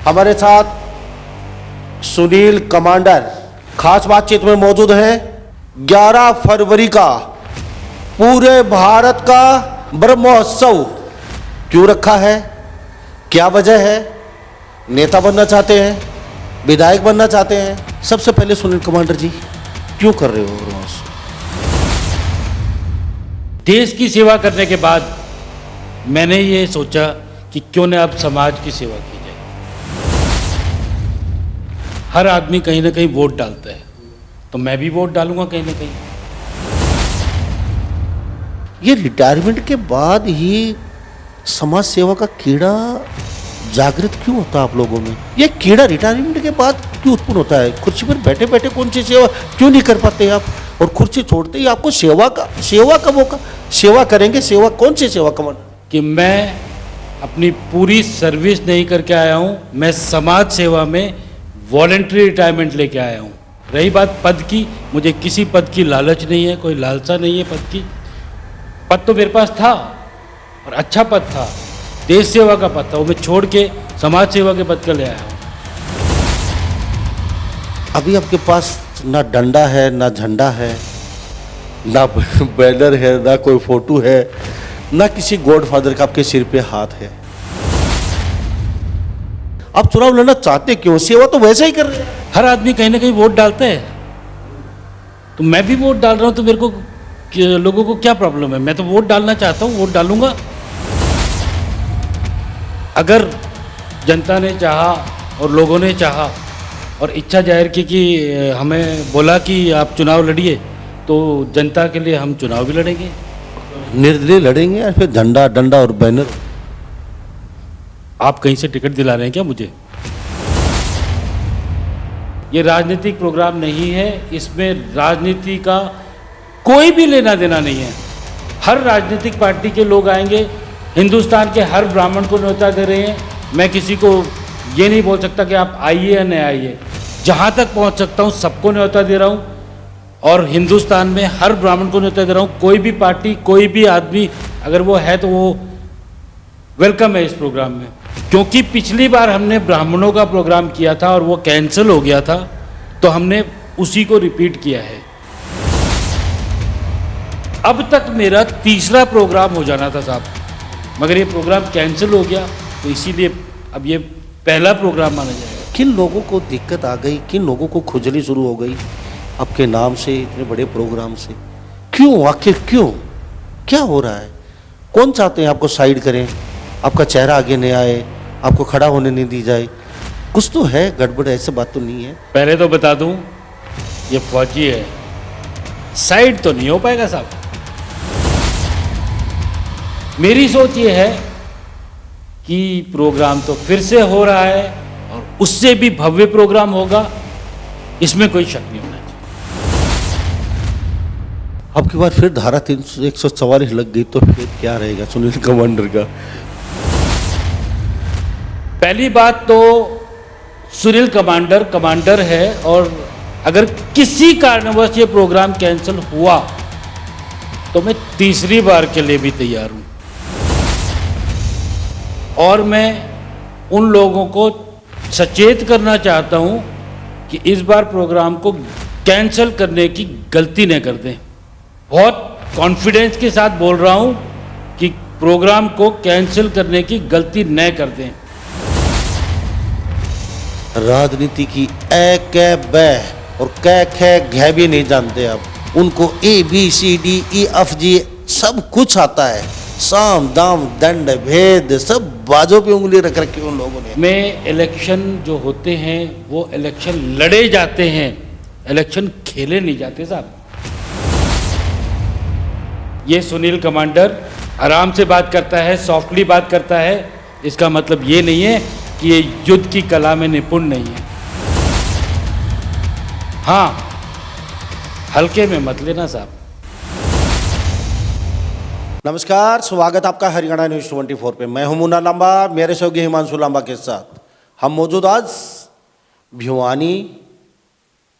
हमारे साथ सुनील कमांडर खास बातचीत में मौजूद हैं। 11 फरवरी का पूरे भारत का ब्रह्मोत्सव क्यों रखा है, क्या वजह है? नेता बनना चाहते हैं, विधायक बनना चाहते हैं? सबसे पहले सुनील कमांडर जी, क्यों कर रहे हो ब्रह्मोत्सव? देश की सेवा करने के बाद मैंने ये सोचा कि क्यों न अब समाज की सेवा की जाए। हर आदमी कहीं ना कहीं वोट डालता है, तो मैं भी वोट डालूंगा कहीं ना कहीं। ये रिटायरमेंट के बाद ही समाज सेवा का कीड़ा जागृत क्यों होता है आप लोगों में? ये कीड़ा रिटायरमेंट के बाद क्यों उत्पन्न होता है? कुर्सी पर बैठे बैठे कौन सी सेवा क्यों नहीं कर पाते आप? और कुर्सी छोड़ते ही आपको सेवा का मौका, सेवा करेंगे, सेवा कौन सी सेवा कमान? कि मैं अपनी पूरी सर्विस नहीं करके आया हूँ, मैं समाज सेवा में वॉलेंट्री रिटायरमेंट लेके आया हूँ। रही बात पद की, मुझे किसी पद की लालच नहीं है, कोई लालसा नहीं है पद की। पद तो मेरे पास था और अच्छा पद था, देश सेवा का पद था, वो मैं छोड़ के समाज सेवा के पद का ले आया हूँ। अभी आपके पास ना डंडा है, ना झंडा है, ना बैनर है, ना कोई फोटो है, ना किसी गॉडफादर का आपके सिर पे हाथ है। आप चुनाव लड़ना चाहते क्यों? सेवा तो वैसे ही कर रहे हैं। हर आदमी कहीं ना कहीं वोट डालता है, तो मैं भी वोट डाल रहा हूँ, तो मेरे को लोगों को क्या प्रॉब्लम है? मैं तो वोट डालना चाहता हूँ, वोट डालूंगा। अगर जनता ने चाहा और लोगों ने चाहा और इच्छा जाहिर की कि हमें बोला कि आप चुनाव लड़िए, तो जनता के लिए हम चुनाव भी लड़ेंगे। निर्दलीय लड़ेंगे या फिर झंडा डंडा और बैनर? आप कहीं से टिकट दिला रहे हैं क्या मुझे? ये राजनीतिक प्रोग्राम नहीं है, इसमें राजनीति का कोई भी लेना देना नहीं है। हर राजनीतिक पार्टी के लोग आएंगे, हिंदुस्तान के हर ब्राह्मण को न्योता दे रहे हैं। मैं किसी को ये नहीं बोल सकता कि आप आइए या नहीं आइए, जहाँ तक पहुँच सकता हूँ सबको न्योता दे रहा हूँ, और हिंदुस्तान में हर ब्राह्मण को न्योता दे रहा हूँ। कोई भी पार्टी, कोई भी आदमी अगर वो है तो वो वेलकम है इस प्रोग्राम में। क्योंकि पिछली बार हमने ब्राह्मणों का प्रोग्राम किया था और वो कैंसिल हो गया था, तो हमने उसी को रिपीट किया है। अब तक मेरा तीसरा प्रोग्राम हो जाना था साहब, मगर ये प्रोग्राम कैंसिल हो गया, तो इसीलिए अब ये पहला प्रोग्राम माना जाएगा। किन लोगों को दिक्कत आ गई, किन लोगों को खुजली शुरू हो गई आपके नाम से, इतने बड़े प्रोग्राम से? क्यों, आखिर क्यों, क्या हो रहा है? कौन चाहते हैं आपको साइड करें, आपका चेहरा आगे नहीं आए, आपको खड़ा होने नहीं दी जाए? कुछ तो है गड़बड़, ऐसे बात तो नहीं है? पहले तो बता दूं, ये फौजी है, साइड तो नहीं हो पाएगा साहब। मेरी सोच ये है कि प्रोग्राम तो फिर से हो रहा है और उससे भी भव्य प्रोग्राम होगा, इसमें कोई शक नहीं होना चाहिए। अब की बार फिर धारा 144 लग गई तो फिर क्या रहेगा सुनील कमांडर का? पहली बात तो सुनील कमांडर है, और अगर किसी कारणवश ये प्रोग्राम कैंसिल हुआ तो मैं तीसरी बार के लिए भी तैयार हूं। और मैं उन लोगों को सचेत करना चाहता हूं कि इस बार प्रोग्राम को कैंसिल करने की गलती न कर दें। बहुत कॉन्फिडेंस के साथ बोल रहा हूं कि प्रोग्राम को कैंसिल करने की गलती न कर दें। राजनीति की ए कै बै और कै खे घै भी नहीं जानते आप। उनको ABCDEFG सब कुछ आता है, साम दाम दंड भेद सब बाजों पे उंगली रख रखी उन लोगों ने। में इलेक्शन जो होते हैं वो इलेक्शन लड़े जाते हैं, इलेक्शन खेले नहीं जाते साहब। ये सुनील कमांडर आराम से बात करता है, सॉफ्टली बात करता है, इसका मतलब ये नहीं है कि ये युद्ध की कला में निपुण नहीं है। हाँ, हल्के में मत लेना साहब। नमस्कार, स्वागत आपका हरियाणा न्यूज 24 पे। मैं हूं मुन्ना लांबा, मेरे सहयोगी हिमांशु लांबा के साथ हम मौजूद आज भिवानी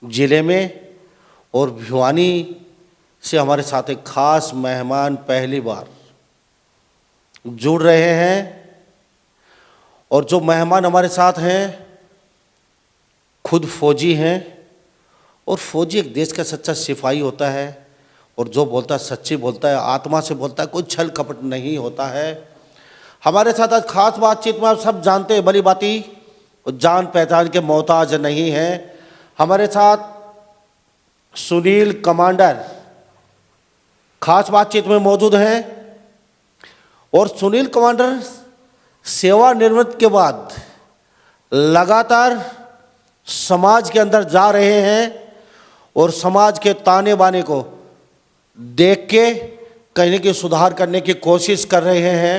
जिले में, और भिवानी से हमारे साथ एक खास मेहमान पहली बार जुड़ रहे हैं। और जो मेहमान हमारे साथ हैं खुद फौजी हैं, और फौजी एक देश का सच्चा सिपाही होता है, और जो बोलता है सच्ची बोलता है, आत्मा से बोलता है, कोई छल कपट नहीं होता है। हमारे साथ आज खास बातचीत में आप सब जानते हैं भली बाती, जान पहचान के मोहताज नहीं हैं। हमारे साथ सुनील कमांडर खास बातचीत में मौजूद हैं, और सुनील कमांडर सेवानिवृत्त के बाद लगातार समाज के अंदर जा रहे हैं और समाज के ताने बाने को देख के कहीं न कहीं सुधार करने की कोशिश कर रहे हैं।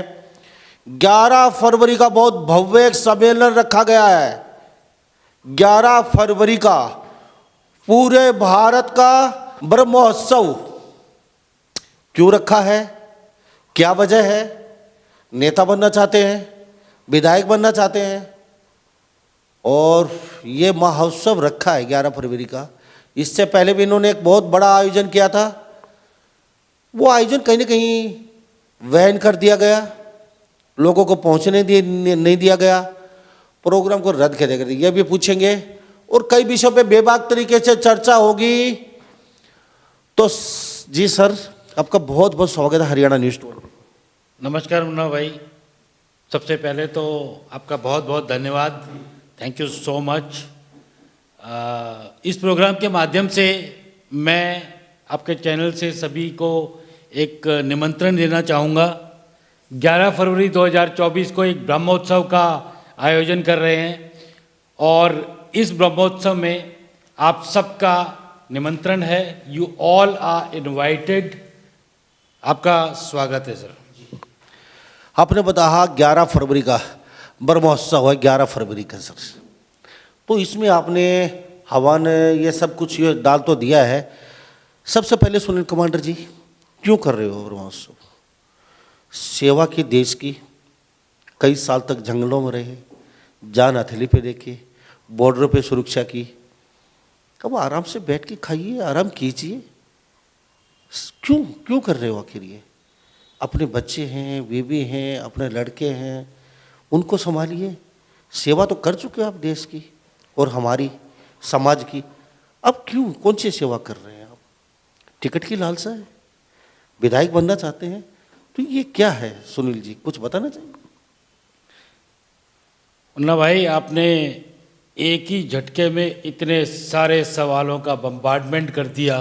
11 फरवरी का बहुत भव्य एक सम्मेलन रखा गया है। 11 फरवरी का पूरे भारत का ब्रह्मोत्सव क्यों रखा है, क्या वजह है? नेता बनना चाहते हैं, विधायक बनना चाहते हैं, और ये महोत्सव रखा है 11 फरवरी का। इससे पहले भी इन्होंने एक बहुत बड़ा आयोजन किया था, वो आयोजन कहीं ना कहीं वहन कर दिया गया, लोगों को पहुंचने नहीं दिया गया, प्रोग्राम को रद्द कर दिया। ये भी पूछेंगे और कई विषयों पे बेबाक तरीके से चर्चा होगी। तो जी सर, आपका बहुत बहुत स्वागत है हरियाणा न्यूज़ 12। नमस्कार मुन्ना भाई, सबसे पहले तो आपका बहुत बहुत धन्यवाद, थैंक यू सो मच। इस प्रोग्राम के माध्यम से मैं आपके चैनल से सभी को एक निमंत्रण देना चाहूँगा। 11 फरवरी 2024 को एक ब्रह्मोत्सव का आयोजन कर रहे हैं, और इस ब्रह्मोत्सव में आप सबका निमंत्रण है। You all are invited. आपका स्वागत है सर। आपने बताया 11 फरवरी का ब्रह्मोत्सव है, 11 फरवरी का सर, तो इसमें आपने हवन ये सब कुछ ये डाल तो दिया है। सबसे पहले सुनील कमांडर जी, क्यों कर रहे हो ब्रह्मोत्सव? सेवा की, देश की, कई साल तक जंगलों में रहे, जान हथेली पे देखे, बॉर्डर पे सुरक्षा की, अब आराम से बैठ के खाइए, आराम कीजिए। क्यों कर रहे हो आखिर ये? अपने बच्चे हैं, बीवी हैं, अपने लड़के हैं, उनको संभालिए। सेवा तो कर चुके हो आप देश की और हमारी समाज की, अब क्यों, कौन सी सेवा कर रहे हैं आप? टिकट की लालसा है, विधायक बनना चाहते हैं, तो ये क्या है सुनील जी, कुछ बताना चाहिए। मुन्ना भाई, आपने एक ही झटके में इतने सारे सवालों का बम्बार्डमेंट कर दिया,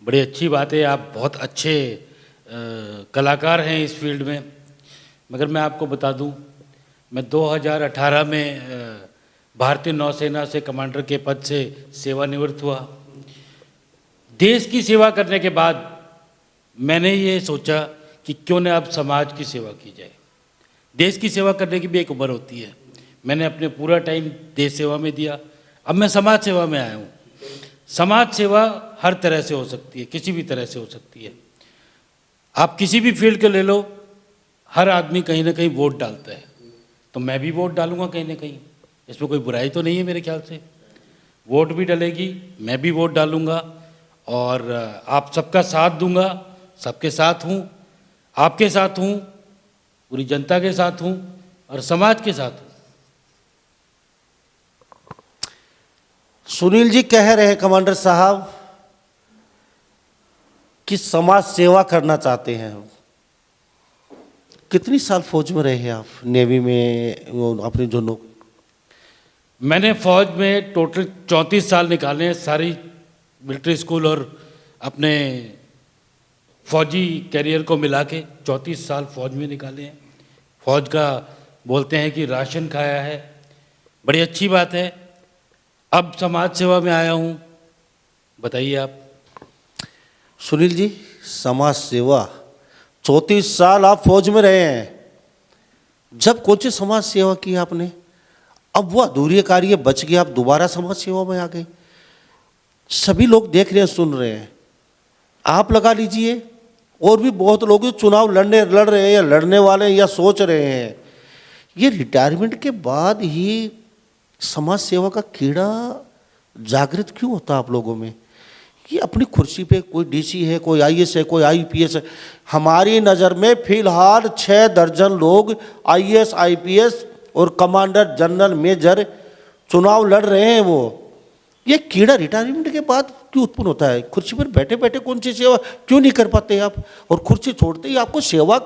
बड़ी अच्छी बात है। आप बहुत अच्छे कलाकार हैं इस फील्ड में। मगर मैं आपको बता दूं, मैं 2018 में भारतीय नौसेना से कमांडर के पद से सेवानिवृत्त हुआ। देश की सेवा करने के बाद मैंने ये सोचा कि क्यों न अब समाज की सेवा की जाए। देश की सेवा करने की भी एक उम्र होती है। मैंने अपने पूरा टाइम देश सेवा में दिया, अब मैं समाज सेवा में आया हूँ। समाज सेवा हर तरह से हो सकती है, किसी भी तरह से हो सकती है। आप किसी भी फील्ड के ले लो, हर आदमी कहीं ना कहीं वोट डालता है, तो मैं भी वोट डालूंगा कहीं ना कहीं, इसमें कोई बुराई तो नहीं है मेरे ख्याल से। वोट भी डलेगी, मैं भी वोट डालूंगा, और आप सबका साथ दूंगा, सबके साथ हूँ, आपके साथ हूँ, पूरी जनता के साथ हूँ और समाज के साथ हूँ। सुनील जी कह रहे हैं कमांडर साहब कि समाज सेवा करना चाहते हैं। कितनी साल फौज में रहे हैं आप, नेवी में, अपनी जो नौकरी? मैंने फौज में टोटल 34 साल निकाले हैं, सारी मिलिट्री स्कूल और अपने फौजी कैरियर को मिला के 34 साल फौज में निकाले हैं। फौज का बोलते हैं कि राशन खाया है, बड़ी अच्छी बात है। अब समाज सेवा में आया हूँ, बताइए आप। सुनील जी, समाज सेवा 34 साल आप फौज में रहे हैं, जब कौन सी समाज सेवा की आपने? अब वो अधूरी कार्य बच गया, आप दोबारा समाज सेवा में आ गए। सभी लोग देख रहे हैं, सुन रहे हैं, आप लगा लीजिए। और भी बहुत लोग चुनाव लड़ रहे हैं या लड़ने वाले हैं या सोच रहे हैं। ये रिटायरमेंट के बाद ही समाज सेवा का कीड़ा जागृत क्यों होता आप लोगों में? कि अपनी कुर्सी पे कोई डीसी है, कोई आईएएस है, कोई आईपीएस है। हमारी नज़र में फिलहाल 6 दर्जन लोग आईएएस आईपीएस और कमांडर जनरल मेजर चुनाव लड़ रहे हैं। वो ये कीड़ा रिटायरमेंट के बाद क्यों उत्पन्न होता है? कुर्सी पर बैठे बैठे कौन सी सेवा क्यों नहीं कर पाते आप? और कुर्सी छोड़ते ही आपको सेवा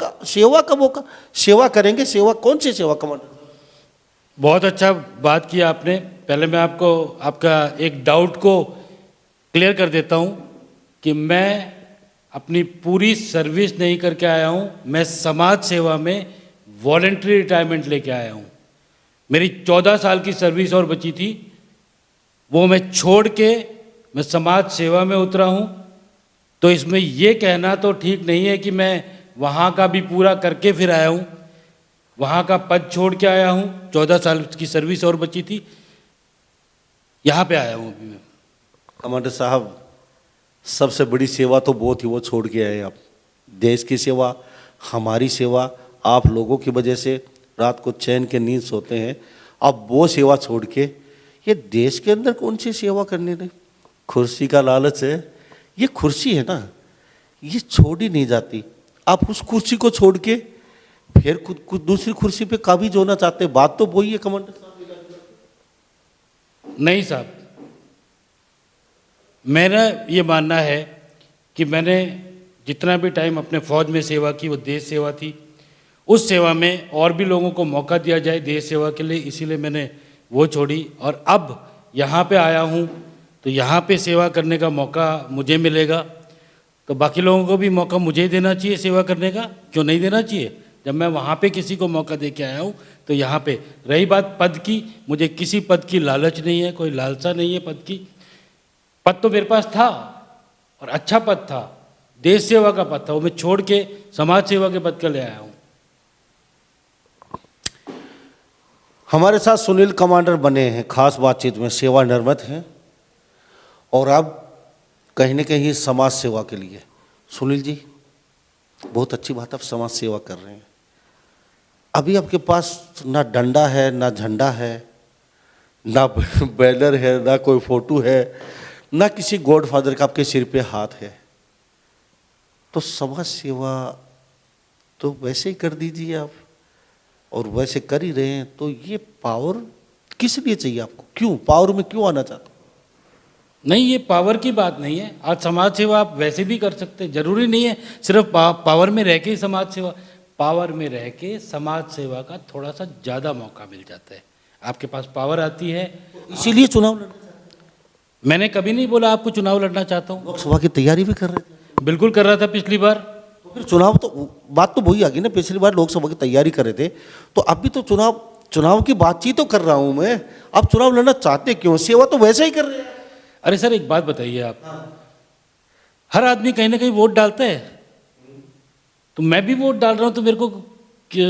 का मौका, सेवा करेंगे, सेवा कौन सी सेवा कमांडर? बहुत अच्छा बात किया आपने। पहले मैं आपको आपका एक डाउट को क्लियर कर देता हूं कि मैं अपनी पूरी सर्विस नहीं करके आया हूं, मैं समाज सेवा में वॉलेंट्री रिटायरमेंट लेके आया हूं। मेरी 14 साल की सर्विस और बची थी, वो मैं छोड़ के मैं समाज सेवा में उतरा हूं। तो इसमें ये कहना तो ठीक नहीं है कि मैं वहाँ का भी पूरा करके फिर आया हूँ। वहाँ का पद छोड़ के आया हूँ, 14 साल की सर्विस और बची थी, यहाँ पे आया हूँ अभी मैं। कमांडर साहब, सबसे बड़ी सेवा तो बहुत ही वो छोड़ के आए आप। देश की सेवा, हमारी सेवा, आप लोगों की वजह से रात को चैन के नींद सोते हैं। अब वो सेवा छोड़ के ये देश के अंदर कौन सी सेवा करने दें? कुर्सी का लालच है, ये कुर्सी है ना, ये छोड़ी नहीं जाती। आप उस कुर्सी को छोड़ के फिर कुछ दूसरी कुर्सी पे काबिज होना चाहते हैं। बात तो वही है कमांडर साहब। नहीं साहब, मेरा ये मानना है कि मैंने जितना भी टाइम अपने फौज में सेवा की वो देश सेवा थी। उस सेवा में और भी लोगों को मौका दिया जाए देश सेवा के लिए, इसीलिए मैंने वो छोड़ी। और अब यहाँ पे आया हूँ तो यहाँ पे सेवा करने का मौका मुझे मिलेगा, तो बाकी लोगों को भी मौका मुझे देना चाहिए सेवा करने का, क्यों नहीं देना चाहिए? जब मैं वहाँ पे किसी को मौका दे के आया हूँ तो यहाँ पे रही बात पद की, मुझे किसी पद की लालच नहीं है, कोई लालसा नहीं है पद की। पद तो मेरे पास था और अच्छा पद था, देश सेवा का पद था, वो मैं छोड़ के समाज सेवा के पद का ले आया हूँ। हमारे साथ सुनील कमांडर बने हैं, खास बातचीत में सेवानिवृत्त हैं और अब कहीं न कहीं समाज सेवा के लिए। सुनील जी, बहुत अच्छी बात, आप समाज सेवा कर रहे हैं। अभी आपके पास ना डंडा है, ना झंडा है, ना बैनर है, ना कोई फोटो है, ना किसी गॉडफादर का आपके सिर पे हाथ है। तो समाज सेवा तो वैसे ही कर दीजिए आप, और वैसे कर ही रहे हैं। तो ये पावर किस लिए चाहिए आपको? क्यों पावर में क्यों आना चाहते हो? नहीं, ये पावर की बात नहीं है। आज समाज सेवा आप वैसे भी कर सकते हैं, जरूरी नहीं है सिर्फ पावर में रह के ही समाज सेवा। पावर में रह के समाज सेवा का थोड़ा सा ज़्यादा मौका मिल जाता है। आपके पास पावर आती है, इसीलिए चुनाव लड़ना चाहते हैं। मैंने कभी नहीं बोला आपको चुनाव लड़ना चाहता हूँ। लोकसभा की तैयारी भी कर रहे थे? बिल्कुल कर रहा था पिछली बार। तो फिर चुनाव तो बात तो वही आ गई ना, पिछली बार लोकसभा की तैयारी कर रहे थे, तो अब भी तो चुनाव की बातचीत तो कर रहा हूँ मैं। अब चुनाव लड़ना चाहते क्यों? सेवा तो वैसे ही कर रहे हैं। अरे सर, एक बात बताइए आप, हर आदमी कहीं ना कहीं वोट डालता है, तो मैं भी वोट डाल रहा हूँ, तो मेरे को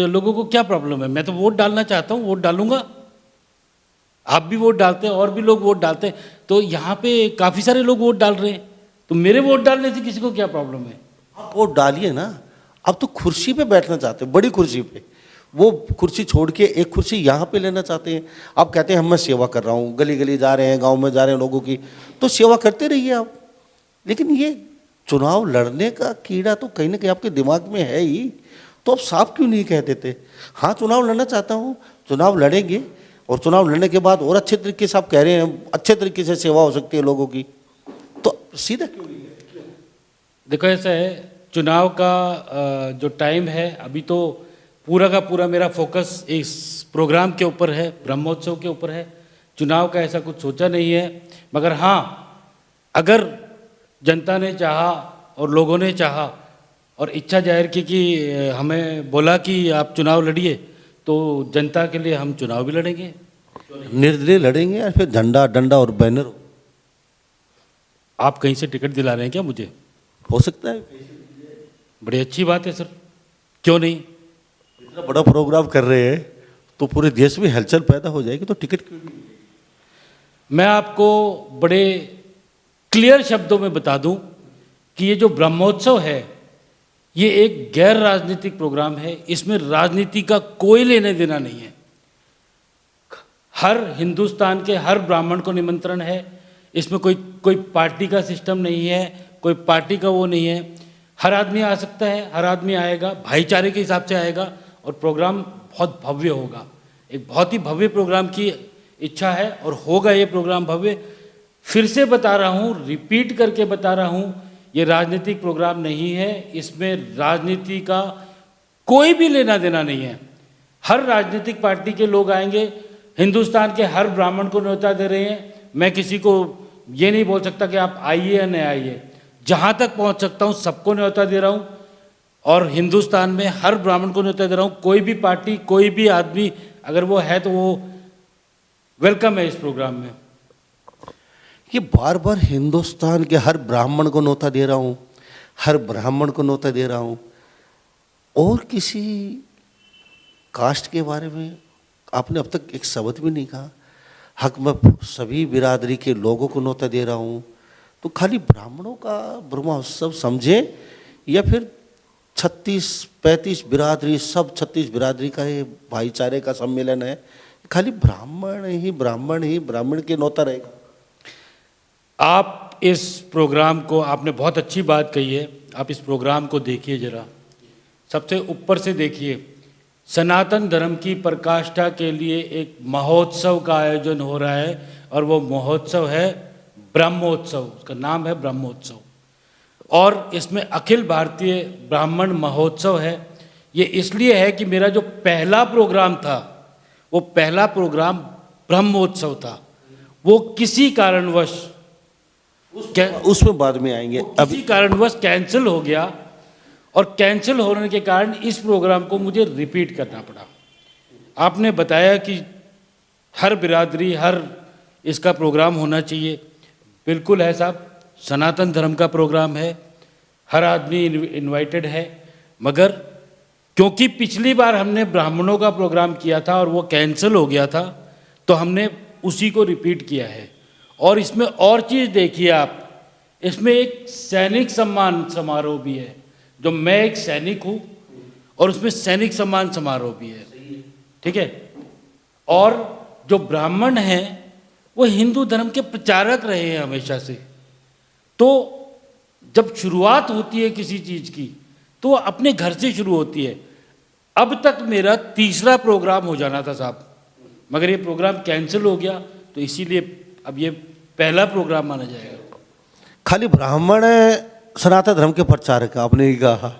लोगों को क्या प्रॉब्लम है? मैं तो वोट डालना चाहता हूँ, वोट डालूंगा। आप भी वोट डालते हैं और भी लोग वोट डालते हैं, तो यहाँ पे काफ़ी सारे लोग वोट डाल रहे हैं, तो मेरे वोट डालने से किसी को क्या प्रॉब्लम है? आप वोट डालिए ना। अब तो कुर्सी पे बैठना चाहते हैं, बड़ी कुर्सी पे। वो कुर्सी छोड़ के एक कुर्सी यहाँ पे लेना चाहते हैं। आप कहते हैं हम मैं सेवा कर रहा हूँ, गली गली जा रहे हैं, गांव में जा रहे हैं लोगों की, तो सेवा करते रहिए आप। लेकिन ये चुनाव लड़ने का कीड़ा तो कहीं ना कहीं आपके दिमाग में है ही, तो आप साफ क्यों नहीं कह देते? हाँ, चुनाव लड़ना चाहता हूँ, चुनाव लड़ेंगे, और चुनाव लड़ने के बाद और अच्छे तरीके से आप कह रहे हैं अच्छे तरीके से सेवा हो सकती है लोगों की, तो सीधा क्यों नहीं है? देखो ऐसा है, चुनाव का जो टाइम है, अभी तो पूरा का पूरा मेरा फोकस इस प्रोग्राम के ऊपर है, ब्रह्मोत्सव के ऊपर है। चुनाव का ऐसा कुछ सोचा नहीं है, मगर हाँ, अगर जनता ने चाहा और लोगों ने चाहा और इच्छा जाहिर की कि हमें बोला कि आप चुनाव लड़िए, तो जनता के लिए हम चुनाव भी लड़ेंगे। निर्दलीय लड़ेंगे या फिर झंडा डंडा और बैनर? आप कहीं से टिकट दिला रहे हैं क्या मुझे? हो सकता है। बड़ी अच्छी बात है सर, क्यों नहीं? इतना बड़ा प्रोग्राम कर रहे हैं तो पूरे देश में हलचल पैदा हो जाएगी, तो टिकट क्यों नहीं? मैं आपको बड़े क्लियर शब्दों में बता दूं कि ये जो ब्रह्मोत्सव है, ये एक गैर राजनीतिक प्रोग्राम है। इसमें राजनीति का कोई लेने देना नहीं है। हर हिंदुस्तान के हर ब्राह्मण को निमंत्रण है। इसमें कोई पार्टी का सिस्टम नहीं है, कोई पार्टी का वो नहीं है। हर आदमी आ सकता है, हर आदमी आएगा, भाईचारे के हिसाब से आएगा, और प्रोग्राम बहुत भव्य होगा। एक बहुत ही भव्य प्रोग्राम की इच्छा है और होगा ये प्रोग्राम भव्य। फिर से बता रहा हूँ, रिपीट करके बता रहा हूँ, ये राजनीतिक प्रोग्राम नहीं है, इसमें राजनीति का कोई भी लेना देना नहीं है। हर राजनीतिक पार्टी के लोग आएंगे, हिंदुस्तान के हर ब्राह्मण को न्योता दे रहे हैं। मैं किसी को ये नहीं बोल सकता कि आप आइए या नहीं आइए, जहाँ तक पहुँच सकता हूँ सबको न्योता दे रहा हूँ और हिंदुस्तान में हर ब्राह्मण को न्योता दे रहा हूँ। कोई भी पार्टी, कोई भी आदमी अगर वो है तो वो वेलकम है इस प्रोग्राम में। ये बार बार हिंदुस्तान के हर ब्राह्मण को न्योता दे रहा हूँ, हर ब्राह्मण को न्योता दे रहा हूँ, और किसी कास्ट के बारे में आपने अब तक एक शब्द भी नहीं कहा। हक मैं सभी बिरादरी के लोगों को न्योता दे रहा हूँ, तो खाली ब्राह्मणों का ब्रह्मोत्सव समझे या फिर 36-35 बिरादरी, सब 36 बिरादरी का ये भाईचारे का सम्मेलन है? खाली ब्राह्मण के न्योता रहेगा? आप इस प्रोग्राम को, आपने बहुत अच्छी बात कही है, आप इस प्रोग्राम को देखिए जरा, सबसे ऊपर से देखिए। सनातन धर्म की प्रकाष्ठा के लिए एक महोत्सव का आयोजन हो रहा है और वो महोत्सव है ब्रह्मोत्सव, उसका नाम है ब्रह्मोत्सव। और इसमें अखिल भारतीय ब्राह्मण महोत्सव है। ये इसलिए है कि मेरा जो पहला प्रोग्राम था वो पहला प्रोग्राम ब्रह्मोत्सव था, वो किसी कारणवश उसमें बाद में आएंगे, किसी कारणवश कैंसिल हो गया और कैंसिल होने के कारण इस प्रोग्राम को मुझे रिपीट करना पड़ा। आपने बताया कि हर बिरादरी, हर इसका प्रोग्राम होना चाहिए, बिल्कुल है साहब, सनातन धर्म का प्रोग्राम है, हर आदमी इनवाइटेड है। मगर क्योंकि पिछली बार हमने ब्राह्मणों का प्रोग्राम किया था और वो कैंसिल हो गया था, तो हमने उसी को रिपीट किया है। और इसमें और चीज़ देखिए आप, इसमें एक सैनिक सम्मान समारोह भी है, जो मैं एक सैनिक हूँ और उसमें सैनिक सम्मान समारोह भी है, ठीक है। और जो ब्राह्मण हैं वो हिंदू धर्म के प्रचारक रहे हैं हमेशा से, तो जब शुरुआत होती है किसी चीज़ की तो अपने घर से शुरू होती है। अब तक मेरा तीसरा प्रोग्राम हो जाना था साहब, मगर ये प्रोग्राम कैंसिल हो गया, तो इसीलिए अब ये पहला प्रोग्राम माना जाएगा। खाली ब्राह्मण सनातन धर्म के प्रचारक, आपने ही कहा,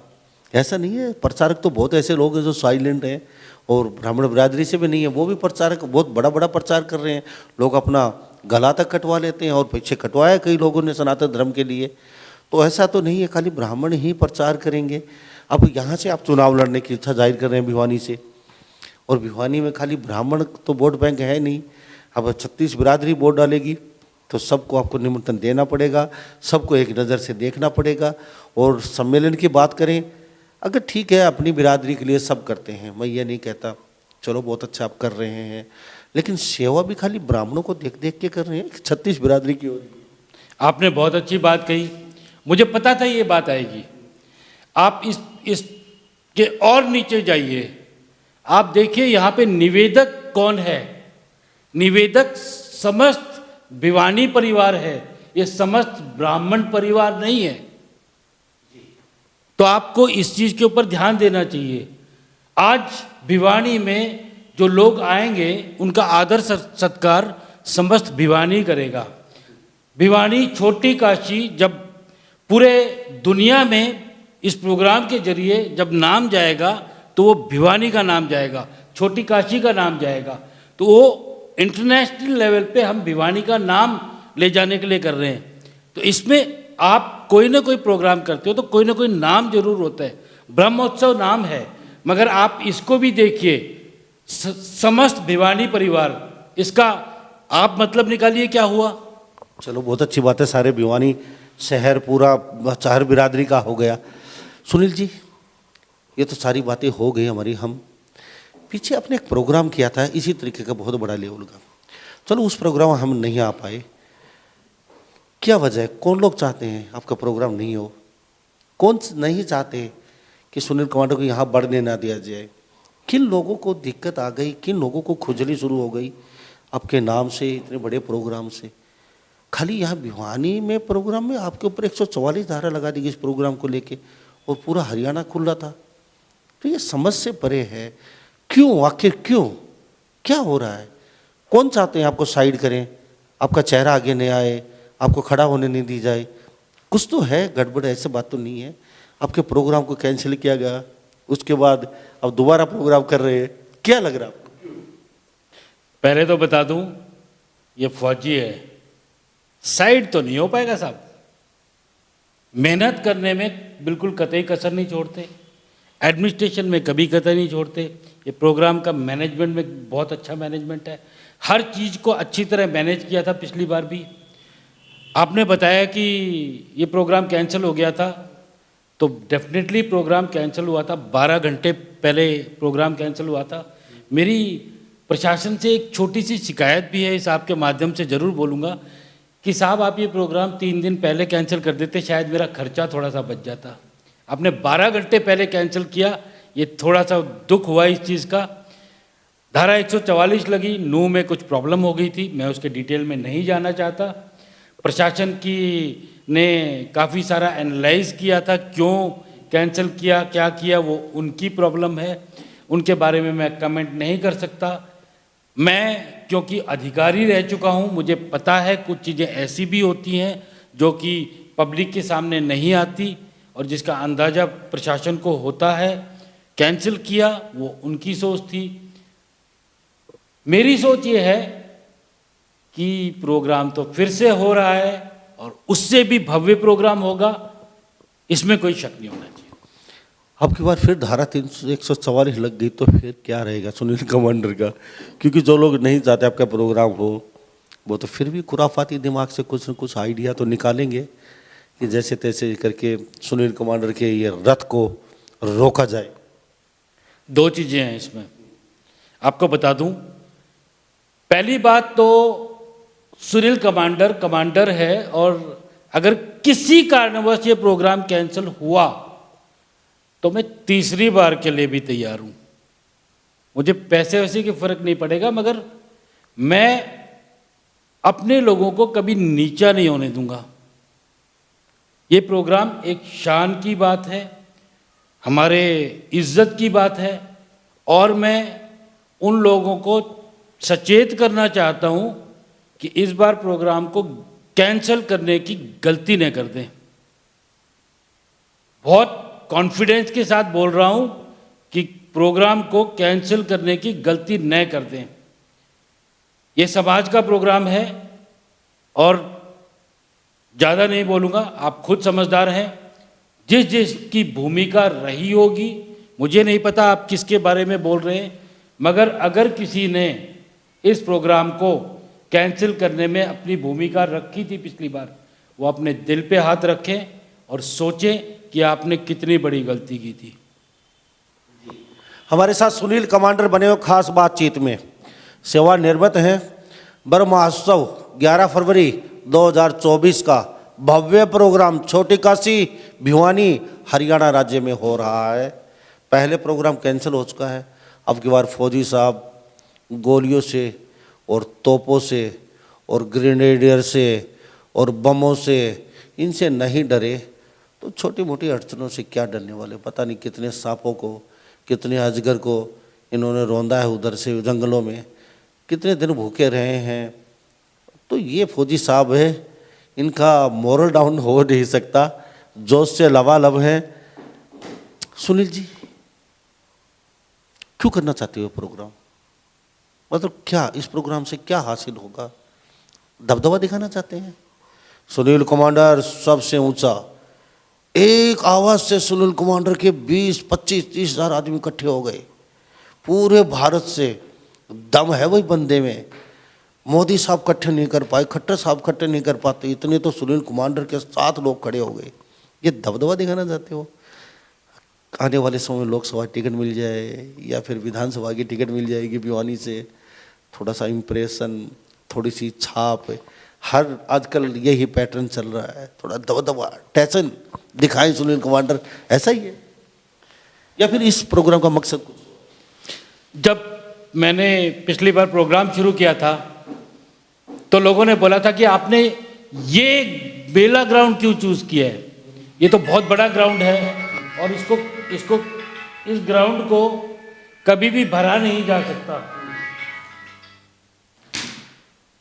ऐसा नहीं है। प्रचारक तो बहुत ऐसे लोग हैं जो साइलेंट हैं और ब्राह्मण बिरादरी से भी नहीं है, वो भी प्रचारक बहुत बड़ा बड़ा प्रचार कर रहे हैं। लोग अपना गला तक कटवा लेते हैं और पीछे कटवाया कई लोगों ने सनातन धर्म के लिए। तो ऐसा तो नहीं है खाली ब्राह्मण ही प्रचार करेंगे। अब यहाँ से आप चुनाव लड़ने की इच्छा जाहिर कर रहे हैं भिवानी से, और भिवानी में खाली ब्राह्मण तो वोट बैंक है नहीं। अब 36 बिरादरी वोट डालेगी तो सबको आपको निमंत्रण देना पड़ेगा, सबको एक नज़र से देखना पड़ेगा। और सम्मेलन की बात करें, अगर ठीक है अपनी बिरादरी के लिए सब करते हैं, मैं ये नहीं कहता, चलो बहुत अच्छा आप कर रहे हैं, लेकिन सेवा भी खाली ब्राह्मणों को देख देख के कर रहे हैं, 36 बिरादरी की हो रही है। आपने बहुत अच्छी बात कही, मुझे पता था ये बात आएगी। आप इस के और नीचे जाइए, आप देखिए यहाँ पे निवेदक कौन है। निवेदक समस्त भिवानी परिवार है, ये समस्त ब्राह्मण परिवार नहीं है। तो आपको इस चीज़ के ऊपर ध्यान देना चाहिए। आज भिवानी में जो लोग आएंगे उनका आदर सत्कार समस्त भिवानी करेगा। भिवानी छोटी काशी जब पूरे दुनिया में इस प्रोग्राम के जरिए जब नाम जाएगा तो वो भिवानी का नाम जाएगा, छोटी काशी का नाम जाएगा। तो वो इंटरनेशनल लेवल पे हम भिवानी का नाम ले जाने के लिए कर रहे हैं। तो इसमें आप कोई ना कोई प्रोग्राम करते हो तो कोई ना कोई नाम जरूर होता है। ब्रह्मोत्सव नाम है, मगर आप इसको भी देखिए, समस्त भिवानी परिवार, इसका आप मतलब निकालिए क्या हुआ। चलो बहुत अच्छी बात है, सारे भिवानी शहर पूरा शहर बिरादरी का हो गया। सुनील जी, ये तो सारी बातें हो गई हमारी। हम पीछे अपने एक प्रोग्राम किया था इसी तरीके का, बहुत बड़ा लेवल का, चलो उस प्रोग्राम हम नहीं आ पाए, क्या वजह है? कौन लोग चाहते हैं आपका प्रोग्राम नहीं हो? कौन नहीं चाहते कि सुनील कमांडर को यहाँ बढ़ने ना दिया जाए? किन लोगों को दिक्कत आ गई, किन लोगों को खुजली शुरू हो गई आपके नाम से, इतने बड़े प्रोग्राम से? खाली यहाँ भिवानी में प्रोग्राम में आपके ऊपर 144 धारा लगा दी गई इस प्रोग्राम को लेके, और पूरा हरियाणा खुल रहा था। तो ये समझ से परे है। क्यों, आखिर क्यों? क्या हो रहा है? कौन चाहते हैं आपको साइड करें, आपका चेहरा आगे नहीं आए, आपको खड़ा होने नहीं दी जाए? कुछ तो है गड़बड़, ऐसे बात तो नहीं है। आपके प्रोग्राम को कैंसिल किया गया, उसके बाद अब दोबारा प्रोग्राम कर रहे हैं, क्या लग रहा है आपको? पहले तो बता दूं, ये फौजी है, साइड तो नहीं हो पाएगा साहब। मेहनत करने में बिल्कुल कतई कसर नहीं छोड़ते, एडमिनिस्ट्रेशन में कभी कसर नहीं छोड़ते। ये प्रोग्राम का मैनेजमेंट में बहुत अच्छा मैनेजमेंट है, हर चीज़ को अच्छी तरह मैनेज किया था पिछली बार भी। आपने बताया कि ये प्रोग्राम कैंसिल हो गया था, तो डेफिनेटली प्रोग्राम कैंसिल हुआ था, 12 घंटे पहले प्रोग्राम कैंसिल हुआ था। मेरी प्रशासन से एक छोटी सी शिकायत भी है, इस आपके माध्यम से ज़रूर बोलूँगा कि साहब आप ये प्रोग्राम 3 दिन पहले कैंसिल कर देते, शायद मेरा खर्चा थोड़ा सा बच जाता। आपने 12 घंटे पहले कैंसिल किया, ये थोड़ा सा दुख हुआ इस चीज़ का। धारा 144 लगी, नूह में कुछ प्रॉब्लम हो गई थी, मैं उसके डिटेल में नहीं जाना चाहता। प्रशासन की ने काफ़ी सारा एनालाइज किया था, क्यों कैंसिल किया, क्या किया, वो उनकी प्रॉब्लम है, उनके बारे में मैं कमेंट नहीं कर सकता। मैं क्योंकि अधिकारी रह चुका हूँ, मुझे पता है कुछ चीज़ें ऐसी भी होती हैं जो कि पब्लिक के सामने नहीं आती और जिसका अंदाज़ा प्रशासन को होता है। कैंसिल किया वो उनकी सोच थी, मेरी सोच ये है कि प्रोग्राम तो फिर से हो रहा है और उससे भी भव्य प्रोग्राम होगा, इसमें कोई शक नहीं होना चाहिए। अब की बार फिर धारा 144 लग गई तो फिर क्या रहेगा सुनील कमांडर का? क्योंकि जो लोग नहीं चाहते आपका प्रोग्राम हो, वो तो फिर भी खुराफाती दिमाग से कुछ न कुछ आइडिया तो निकालेंगे कि जैसे तैसे करके सुनील कमांडर के ये रथ को रोका जाए। 2 चीज़ें हैं इसमें, आपको बता दूं। पहली बात तो सुनील कमांडर है, और अगर किसी कारणवश ये प्रोग्राम कैंसिल हुआ तो मैं तीसरी बार के लिए भी तैयार हूं। मुझे पैसे वैसे की फर्क नहीं पड़ेगा, मगर मैं अपने लोगों को कभी नीचा नहीं होने दूंगा। ये प्रोग्राम एक शान की बात है, हमारे इज्जत की बात है, और मैं उन लोगों को सचेत करना चाहता हूं कि इस बार प्रोग्राम को कैंसिल करने की गलती न कर दें। बहुत कॉन्फिडेंस के साथ बोल रहा हूं कि प्रोग्राम को कैंसिल करने की गलती न कर दें। ये समाज का प्रोग्राम है और ज़्यादा नहीं बोलूँगा, आप खुद समझदार हैं। जिस जिसकी भूमिका रही होगी, मुझे नहीं पता आप किसके बारे में बोल रहे हैं, मगर अगर किसी ने इस प्रोग्राम को कैंसिल करने में अपनी भूमिका रखी थी पिछली बार, वो अपने दिल पे हाथ रखें और सोचें कि आपने कितनी बड़ी गलती की थी। हमारे साथ सुनील कमांडर बने हुए खास बातचीत में सेवानिवृत्त हैं। ब्रह्मोत्सव 11 फरवरी 2024 का भव्य प्रोग्राम छोटी काशी भिवानी हरियाणा राज्य में हो रहा है। पहले प्रोग्राम कैंसिल हो चुका है, अब की बार फौजी साहब गोलियों से और तोपों से और ग्रेनेडियर से और बमों से इनसे नहीं डरे तो छोटी मोटी अड़चनों से क्या डरने वाले। पता नहीं कितने सांपों को, कितने अजगर को इन्होंने रौंदा है उधर से जंगलों में, कितने दिन भूखे रहे हैं। तो ये फौजी साहब है, इनका मोरल डाउन हो नहीं सकता, जोश से लबालब हैं। सुनील जी, क्यों करना चाहते हो प्रोग्राम? मतलब क्या इस प्रोग्राम से क्या हासिल होगा? दबदबा दिखाना चाहते हैं? सुनील कमांडर सबसे ऊंचा, एक आवाज से सुनील कमांडर के 20, 25, 30 हज़ार आदमी इकट्ठे हो गए पूरे भारत से। दम है वही बंदे में। मोदी साहब इकट्ठे नहीं कर पाए, खट्टर साहब इकट्ठे नहीं कर पाते, इतने तो सुनील कमांडर के साथ लोग खड़े हो गए। ये दबदबा दिखाना चाहते हो? आने वाले समय में लोकसभा टिकट मिल जाए या फिर विधानसभा की टिकट मिल जाएगी भिवानी से, थोड़ा सा इम्प्रेशन, थोड़ी सी छाप, हर आजकल यही पैटर्न चल रहा है, थोड़ा दबदबा टेंशन दिखाएं सुनील कमांडर, ऐसा ही है? या फिर इस प्रोग्राम का मकसद कुछ? जब मैंने पिछली बार प्रोग्राम शुरू किया था तो लोगों ने बोला था कि आपने ये बेला ग्राउंड क्यों चूज किया है, ये तो बहुत बड़ा ग्राउंड है और इस ग्राउंड को कभी भी भरा नहीं जा सकता।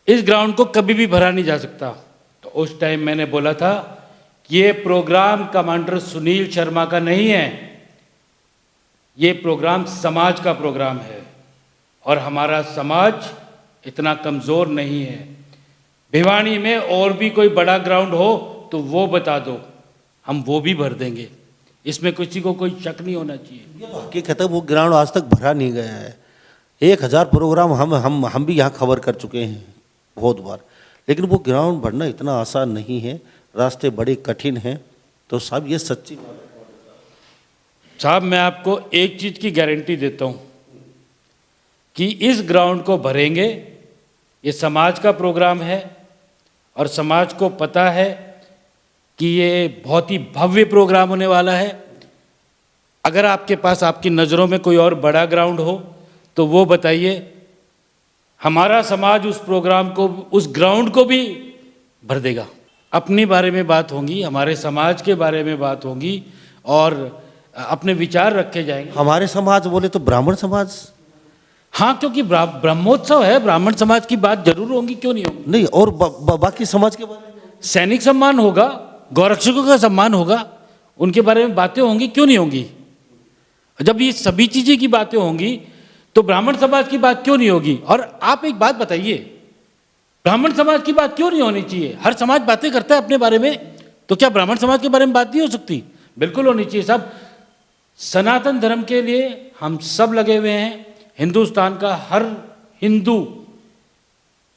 इस ग्राउंड को कभी भी भरा नहीं जा सकता। तो उस टाइम मैंने बोला था कि ये प्रोग्राम कमांडर सुनील शर्मा का नहीं है, ये प्रोग्राम समाज का प्रोग्राम है और हमारा समाज इतना कमज़ोर नहीं है। भिवानी में और भी कोई बड़ा ग्राउंड हो तो वो बता दो, हम वो भी भर देंगे, इसमें किसी को कोई शक नहीं होना चाहिए। ये तो हकीकत है, वो ग्राउंड आज तक भरा नहीं गया है। 1000 प्रोग्राम हम भी यहाँ खबर कर चुके हैं बहुत बार, लेकिन वो ग्राउंड भरना इतना आसान नहीं है, रास्ते बड़े कठिन हैं। तो साहब ये सच्ची बात है। साहब मैं आपको एक चीज़ की गारंटी देता हूँ कि इस ग्राउंड को भरेंगे। ये समाज का प्रोग्राम है और समाज को पता है कि ये बहुत ही भव्य प्रोग्राम होने वाला है। अगर आपके पास आपकी नज़रों में कोई और बड़ा ग्राउंड हो तो वो बताइए, हमारा समाज उस प्रोग्राम को, उस ग्राउंड को भी भर देगा। अपने बारे में बात होगी, हमारे समाज के बारे में बात होगी और अपने विचार रखे जाएंगे। हमारे समाज बोले तो ब्राह्मण समाज। हाँ, क्योंकि ब्रह्मोत्सव है, ब्राह्मण समाज की बात जरूर होगी, क्यों नहीं होगी। नहीं, और बाकी समाज के बारे में सैनिक सम्मान होगा, गौरक्षकों का सम्मान होगा, उनके बारे में बातें होंगी, क्यों नहीं होंगी। जब ये सभी चीज़ें की बातें होंगी तो ब्राह्मण समाज की बात क्यों नहीं होगी। और आप एक बात बताइए, ब्राह्मण समाज की बात क्यों नहीं होनी चाहिए। हर समाज बातें करता है अपने बारे में, तो क्या ब्राह्मण समाज के बारे में बात नहीं हो सकती। बिल्कुल होनी चाहिए साहब। सनातन धर्म के लिए हम सब लगे हुए हैं। हिंदुस्तान का हर हिंदू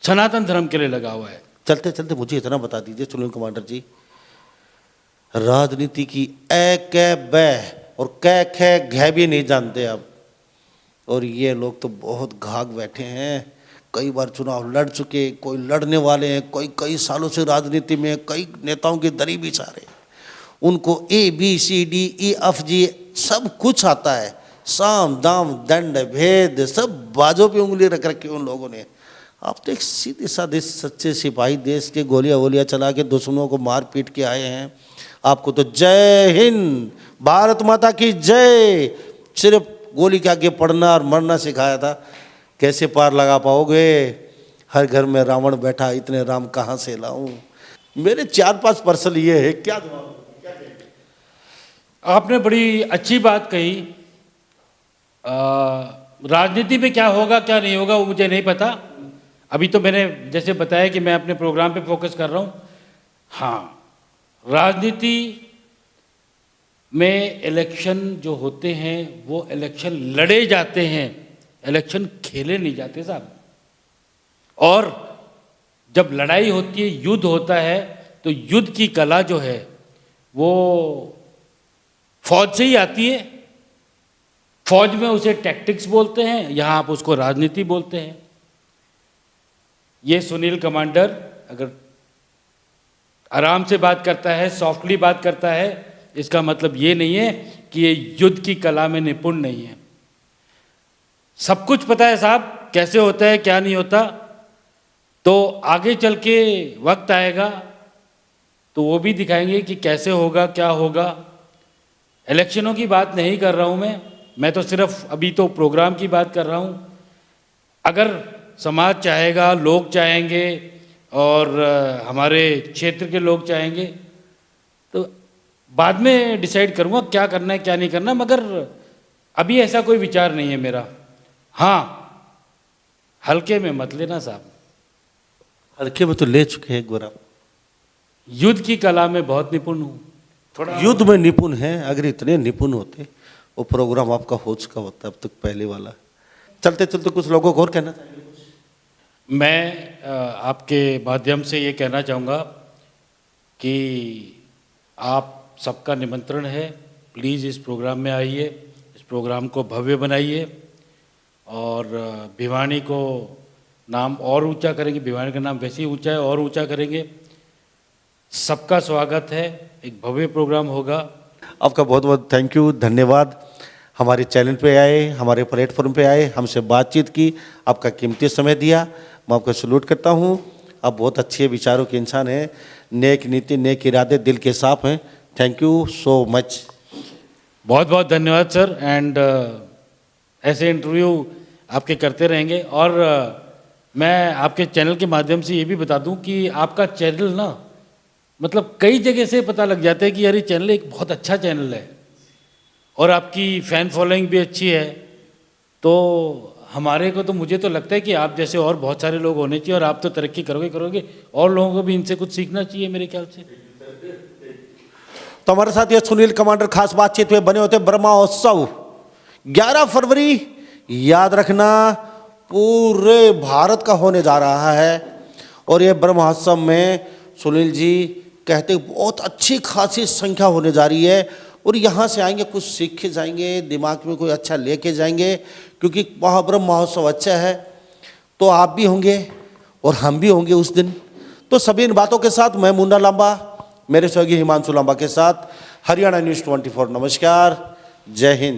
सनातन धर्म के लिए लगा हुआ है। चलते चलते मुझे इतना बता दीजिए सुनील कमांडर जी, राजनीति की ए कै बै और कै खे घै भी नहीं जानते आप, और ये लोग तो बहुत घाघ बैठे हैं। कई बार चुनाव लड़ चुके, कोई लड़ने वाले हैं, कोई कई सालों से राजनीति में, कई नेताओं की दरी भी सारे, उनको ABCDEFG सब कुछ आता है, साम दाम दंड भेद सब बाजों पे उंगली रख रखी उन लोगों ने। आप तो एक सीधे साधे सच्चे सिपाही, देश के गोलियां वोलियां चला के दुश्मनों को मार पीट के आए हैं। आपको तो जय हिंद, भारत माता की जय, सिर्फ गोली के आगे पढ़ना और मरना सिखाया था। कैसे पार लगा पाओगे। हर घर में रावण बैठा, इतने राम कहाँ से लाऊं। मेरे 4-5 पर्सन ये है, क्या जवाब क्या कहेंगे? आपने बड़ी अच्छी बात कही। राजनीति में क्या होगा क्या नहीं होगा वो मुझे नहीं पता। अभी तो मैंने जैसे बताया कि मैं अपने प्रोग्राम पे फोकस कर रहा हूँ। हाँ, राजनीति में इलेक्शन जो होते हैं वो इलेक्शन लड़े जाते हैं, इलेक्शन खेले नहीं जाते साहब। और जब लड़ाई होती है, युद्ध होता है, तो युद्ध की कला जो है वो फौज से ही आती है। फौज में उसे टैक्टिक्स बोलते हैं, यहाँ आप उसको राजनीति बोलते हैं। ये सुनील कमांडर अगर आराम से बात करता है, सॉफ्टली बात करता है, इसका मतलब ये नहीं है कि ये युद्ध की कला में निपुण नहीं है। सब कुछ पता है साहब, कैसे होता है क्या नहीं होता। तो आगे चल के वक्त आएगा तो वो भी दिखाएंगे कि कैसे होगा क्या होगा। इलेक्शनों की बात नहीं कर रहा हूँ मैं तो सिर्फ अभी तो प्रोग्राम की बात कर रहा हूँ। अगर समाज चाहेगा, लोग चाहेंगे और हमारे क्षेत्र के लोग चाहेंगे तो बाद में डिसाइड करूँगा क्या करना है क्या नहीं करना, मगर अभी ऐसा कोई विचार नहीं है मेरा। हाँ, हल्के में मत लेना साहब। हल्के में तो ले चुके हैं एक बार आप। युद्ध की कला में बहुत निपुण हूँ। थोड़ा युद्ध में निपुण हैं, अगर इतने निपुण होते वो प्रोग्राम आपका हो चुका होता अब तक पहले वाला। चलते चलते कुछ लोगों को और कहना चाहिए। मैं आपके माध्यम से ये कहना चाहूँगा कि आप सबका निमंत्रण है, प्लीज़ इस प्रोग्राम में आइए, इस प्रोग्राम को भव्य बनाइए और भिवानी को नाम और ऊंचा करेंगे। भिवानी का नाम वैसे ही ऊंचा है, और ऊंचा करेंगे। सबका स्वागत है, एक भव्य प्रोग्राम होगा। आपका बहुत बहुत थैंक यू, धन्यवाद। हमारे चैनल पे आए, हमारे प्लेटफॉर्म पे आए, हमसे बातचीत की, आपका कीमती समय दिया, मैं आपको सैल्यूट करता हूँ। आप बहुत अच्छे विचारों के इंसान हैं, नेक नीति नेक इरादे, दिल के साफ हैं। Thank you so much. बहुत बहुत धन्यवाद सर। एंड ऐसे इंटरव्यू आपके करते रहेंगे। और मैं आपके चैनल के माध्यम से ये भी बता दूं कि आपका चैनल ना मतलब कई जगह से पता लग जाता है कि यार ये चैनल एक बहुत अच्छा चैनल है और आपकी फ़ैन फॉलोइंग भी अच्छी है। तो हमारे को तो मुझे तो लगता है कि आप जैसे और बहुत सारे लोग होने चाहिए और आप तो तरक्की करोगे और लोगों को भी इनसे कुछ सीखना चाहिए मेरे ख्याल से। तो हमारे साथ ये सुनील कमांडर खास बातचीत में बने होते ब्रह्मोत्सव 11 फरवरी याद रखना पूरे भारत का होने जा रहा है। और ये ब्रह्मोत्सव में सुनील जी कहते बहुत अच्छी खासी संख्या होने जा रही है और यहाँ से आएंगे कुछ सीख के जाएंगे, दिमाग में कोई अच्छा लेके जाएंगे, क्योंकि वहाँ ब्रह्म महोत्सव अच्छा है। तो आप भी होंगे और हम भी होंगे उस दिन। तो सभी इन बातों के साथ मैं मुन्ना लांबा मेरे सहयोगी हिमांशु लांबा के साथ हरियाणा न्यूज़ 24 नमस्कार, जय हिंद।